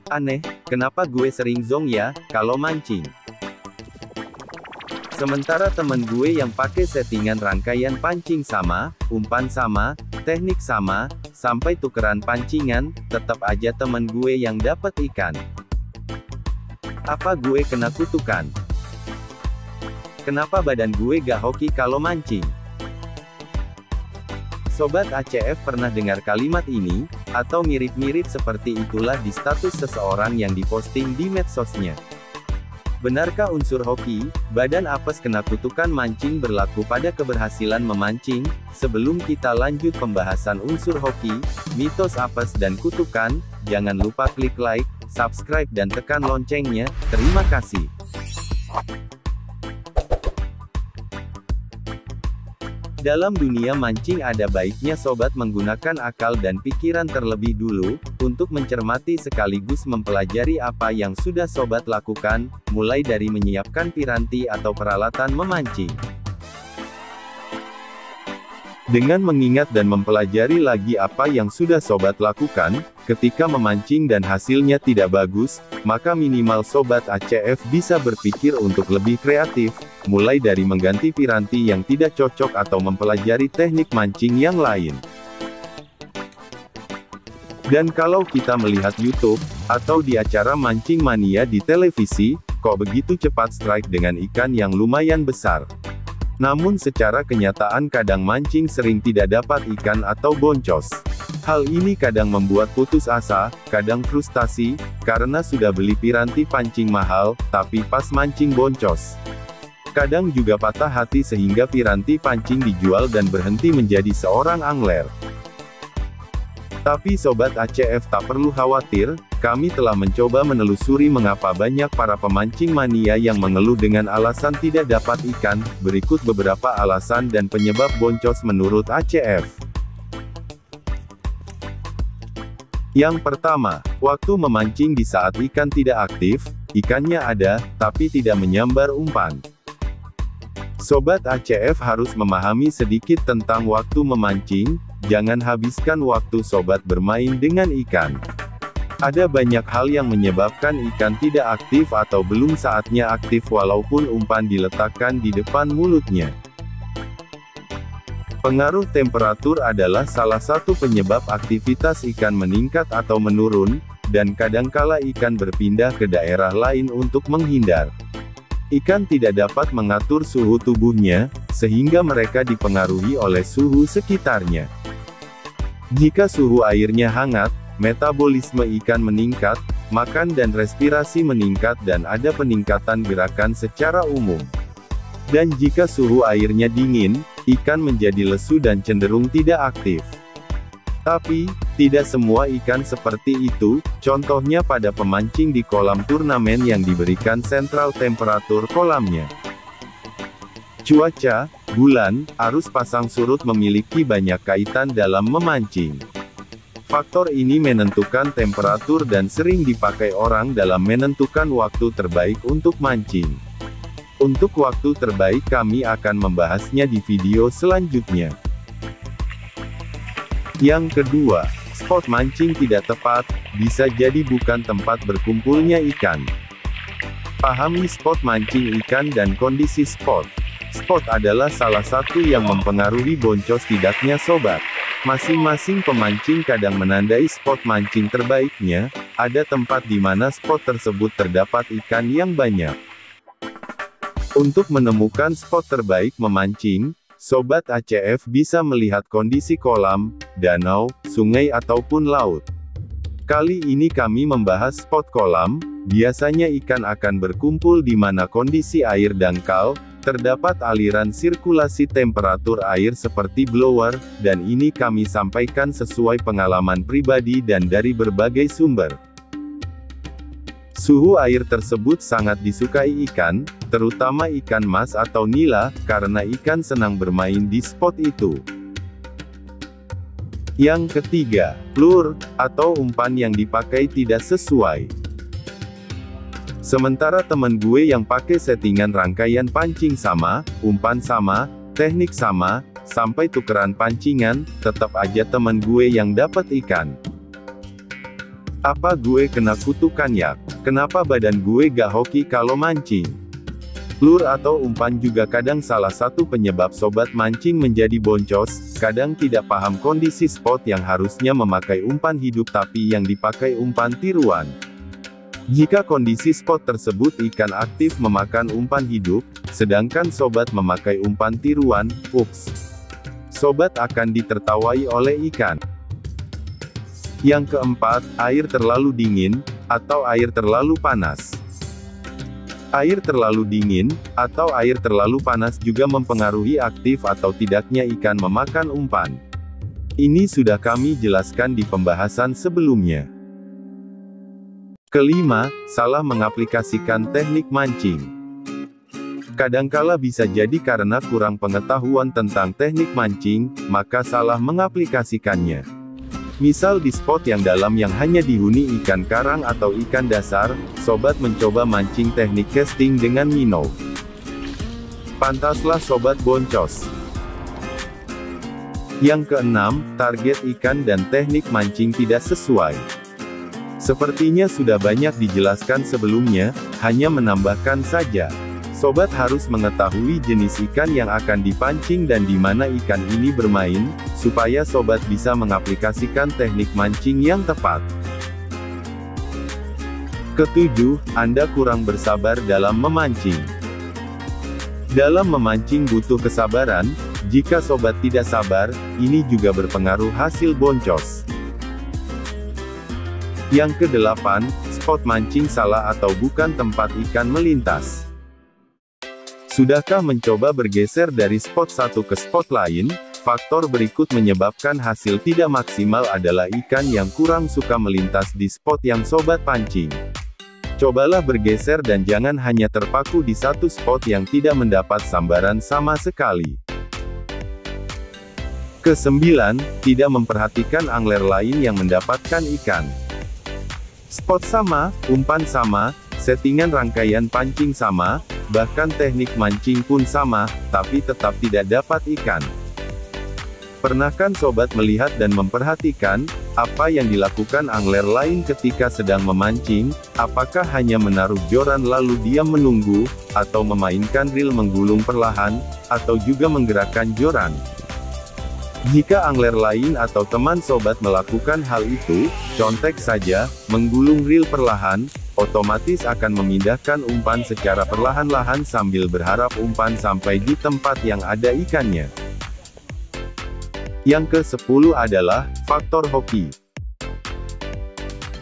Aneh, kenapa gue sering zonk ya, kalau mancing? Sementara temen gue yang pakai settingan rangkaian pancing sama, umpan sama, teknik sama, sampai tukeran pancingan, tetap aja temen gue yang dapat ikan. Apa gue kena kutukan? Kenapa badan gue gak hoki kalau mancing? Sobat ACF pernah dengar kalimat ini, atau mirip-mirip seperti itulah di status seseorang yang diposting di medsosnya. Benarkah unsur hoki, badan apes kena kutukan mancing berlaku pada keberhasilan memancing? Sebelum kita lanjut pembahasan unsur hoki, mitos apes dan kutukan, jangan lupa klik like, subscribe dan tekan loncengnya. Terima kasih. Dalam dunia mancing ada baiknya sobat menggunakan akal dan pikiran terlebih dulu, untuk mencermati sekaligus mempelajari apa yang sudah sobat lakukan, mulai dari menyiapkan piranti atau peralatan memancing. Dengan mengingat dan mempelajari lagi apa yang sudah sobat lakukan, ketika memancing dan hasilnya tidak bagus, maka minimal sobat ACF bisa berpikir untuk lebih kreatif, mulai dari mengganti piranti yang tidak cocok atau mempelajari teknik mancing yang lain. Dan kalau kita melihat YouTube, atau di acara Mancing Mania di televisi, kok begitu cepat strike dengan ikan yang lumayan besar. Namun secara kenyataan kadang mancing sering tidak dapat ikan atau boncos. Hal ini kadang membuat putus asa, kadang frustasi, karena sudah beli piranti pancing mahal, tapi pas mancing boncos. Kadang juga patah hati sehingga piranti pancing dijual dan berhenti menjadi seorang angler. Tapi Sobat ACF tak perlu khawatir, kami telah mencoba menelusuri mengapa banyak para pemancing mania yang mengeluh dengan alasan tidak dapat ikan. Berikut beberapa alasan dan penyebab boncos menurut ACF. Yang pertama, waktu memancing di saat ikan tidak aktif, ikannya ada, tapi tidak menyambar umpan. Sobat ACF harus memahami sedikit tentang waktu memancing, jangan habiskan waktu sobat bermain dengan ikan. Ada banyak hal yang menyebabkan ikan tidak aktif atau belum saatnya aktif walaupun umpan diletakkan di depan mulutnya. Pengaruh temperatur adalah salah satu penyebab aktivitas ikan meningkat atau menurun, dan kadangkala ikan berpindah ke daerah lain untuk menghindar. Ikan tidak dapat mengatur suhu tubuhnya, sehingga mereka dipengaruhi oleh suhu sekitarnya. Jika suhu airnya hangat, metabolisme ikan meningkat, makan dan respirasi meningkat dan ada peningkatan gerakan secara umum. Dan jika suhu airnya dingin, ikan menjadi lesu dan cenderung tidak aktif. Tapi, tidak semua ikan seperti itu, contohnya pada pemancing di kolam turnamen yang diberikan sentral temperatur kolamnya. Cuaca, bulan, arus pasang surut memiliki banyak kaitan dalam memancing. Faktor ini menentukan temperatur dan sering dipakai orang dalam menentukan waktu terbaik untuk mancing. Untuk waktu terbaik kami akan membahasnya di video selanjutnya. Yang kedua, spot mancing tidak tepat, bisa jadi bukan tempat berkumpulnya ikan. Pahami spot mancing ikan dan kondisi spot. Spot adalah salah satu yang mempengaruhi boncos tidaknya sobat. Masing-masing pemancing kadang menandai spot mancing terbaiknya, ada tempat di mana spot tersebut terdapat ikan yang banyak. Untuk menemukan spot terbaik memancing, Sobat ACF bisa melihat kondisi kolam, danau, sungai ataupun laut. Kali ini kami membahas spot kolam, biasanya ikan akan berkumpul di mana kondisi air dangkal, terdapat aliran sirkulasi temperatur air seperti blower, dan ini kami sampaikan sesuai pengalaman pribadi dan dari berbagai sumber. Suhu air tersebut sangat disukai ikan, terutama ikan mas atau nila, karena ikan senang bermain di spot itu. Yang ketiga, lure, atau umpan yang dipakai tidak sesuai. Sementara temen gue yang pakai settingan rangkaian pancing sama, umpan sama, teknik sama, sampai tukeran pancingan, tetap aja temen gue yang dapat ikan. Apa gue kena kutukan ya? Kenapa badan gue gak hoki kalau mancing? Lure atau umpan juga kadang salah satu penyebab sobat mancing menjadi boncos, kadang tidak paham kondisi spot yang harusnya memakai umpan hidup tapi yang dipakai umpan tiruan. Jika kondisi spot tersebut ikan aktif memakan umpan hidup, sedangkan sobat memakai umpan tiruan, ups. Sobat akan ditertawai oleh ikan. Yang keempat, air terlalu dingin, atau air terlalu panas. Air terlalu dingin, atau air terlalu panas juga mempengaruhi aktif atau tidaknya ikan memakan umpan. Ini sudah kami jelaskan di pembahasan sebelumnya. Kelima, salah mengaplikasikan teknik mancing. Kadangkala bisa jadi karena kurang pengetahuan tentang teknik mancing, maka salah mengaplikasikannya. Misal di spot yang dalam yang hanya dihuni ikan karang atau ikan dasar, sobat mencoba mancing teknik casting dengan minnow. Pantaslah sobat boncos. Yang keenam, target ikan dan teknik mancing tidak sesuai. Sepertinya sudah banyak dijelaskan sebelumnya, hanya menambahkan saja. Sobat harus mengetahui jenis ikan yang akan dipancing dan di mana ikan ini bermain, supaya sobat bisa mengaplikasikan teknik mancing yang tepat. Ketujuh, Anda kurang bersabar dalam memancing. Dalam memancing butuh kesabaran, jika sobat tidak sabar, ini juga berpengaruh hasil boncos. Yang kedelapan, spot mancing salah atau bukan tempat ikan melintas. Sudahkah mencoba bergeser dari spot satu ke spot lain? Faktor berikut menyebabkan hasil tidak maksimal adalah ikan yang kurang suka melintas di spot yang sobat pancing. Cobalah bergeser dan jangan hanya terpaku di satu spot yang tidak mendapat sambaran sama sekali. Kesembilan, tidak memperhatikan angler lain yang mendapatkan ikan. Spot sama, umpan sama, settingan rangkaian pancing sama, bahkan teknik mancing pun sama, tapi tetap tidak dapat ikan. Pernahkah sobat melihat dan memperhatikan apa yang dilakukan angler lain ketika sedang memancing? Apakah hanya menaruh joran lalu diam menunggu, atau memainkan reel menggulung perlahan, atau juga menggerakkan joran? Jika angler lain atau teman sobat melakukan hal itu, contek saja, menggulung reel perlahan, otomatis akan memindahkan umpan secara perlahan-lahan sambil berharap umpan sampai di tempat yang ada ikannya. Yang ke-10 adalah faktor hoki.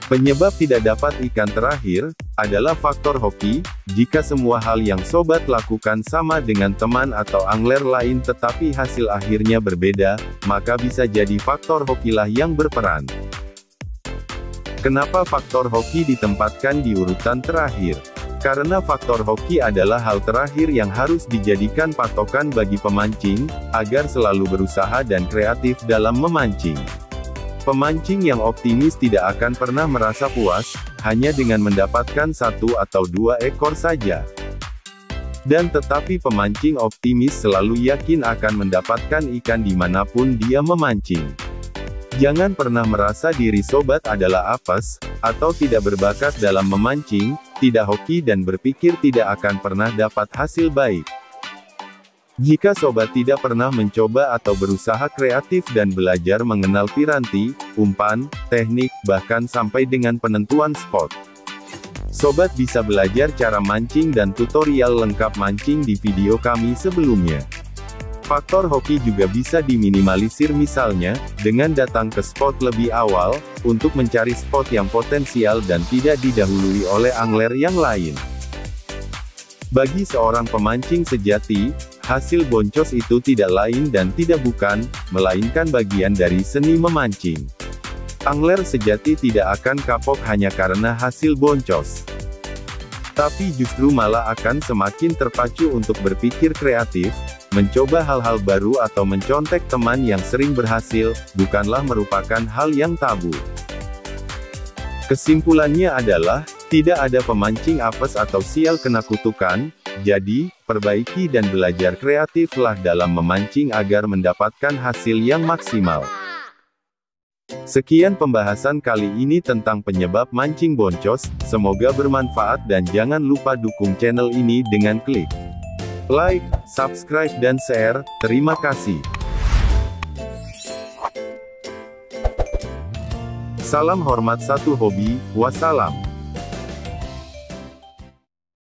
Penyebab tidak dapat ikan terakhir adalah faktor hoki. Jika semua hal yang sobat lakukan sama dengan teman atau angler lain tetapi hasil akhirnya berbeda, maka bisa jadi faktor hokilah yang berperan. Kenapa faktor hoki ditempatkan di urutan terakhir? Karena faktor hoki adalah hal terakhir yang harus dijadikan patokan bagi pemancing, agar selalu berusaha dan kreatif dalam memancing. Pemancing yang optimis tidak akan pernah merasa puas, hanya dengan mendapatkan satu atau dua ekor saja. Dan tetapi pemancing optimis selalu yakin akan mendapatkan ikan dimanapun dia memancing. Jangan pernah merasa diri sobat adalah apes, atau tidak berbakat dalam memancing, tidak hoki dan berpikir tidak akan pernah dapat hasil baik. Jika sobat tidak pernah mencoba atau berusaha kreatif dan belajar mengenal piranti, umpan, teknik, bahkan sampai dengan penentuan spot, sobat bisa belajar cara mancing dan tutorial lengkap mancing di video kami sebelumnya. Faktor hoki juga bisa diminimalisir misalnya, dengan datang ke spot lebih awal, untuk mencari spot yang potensial dan tidak didahului oleh angler yang lain. Bagi seorang pemancing sejati, hasil boncos itu tidak lain dan tidak bukan, melainkan bagian dari seni memancing. Angler sejati tidak akan kapok hanya karena hasil boncos, tapi justru malah akan semakin terpacu untuk berpikir kreatif, mencoba hal-hal baru atau mencontek teman yang sering berhasil, bukanlah merupakan hal yang tabu. Kesimpulannya adalah, tidak ada pemancing apes atau sial kena kutukan, jadi, perbaiki dan belajar kreatiflah dalam memancing agar mendapatkan hasil yang maksimal. Sekian pembahasan kali ini tentang penyebab mancing boncos, semoga bermanfaat dan jangan lupa dukung channel ini dengan klik like, subscribe dan share, terima kasih. Salam hormat satu hobi, wassalam.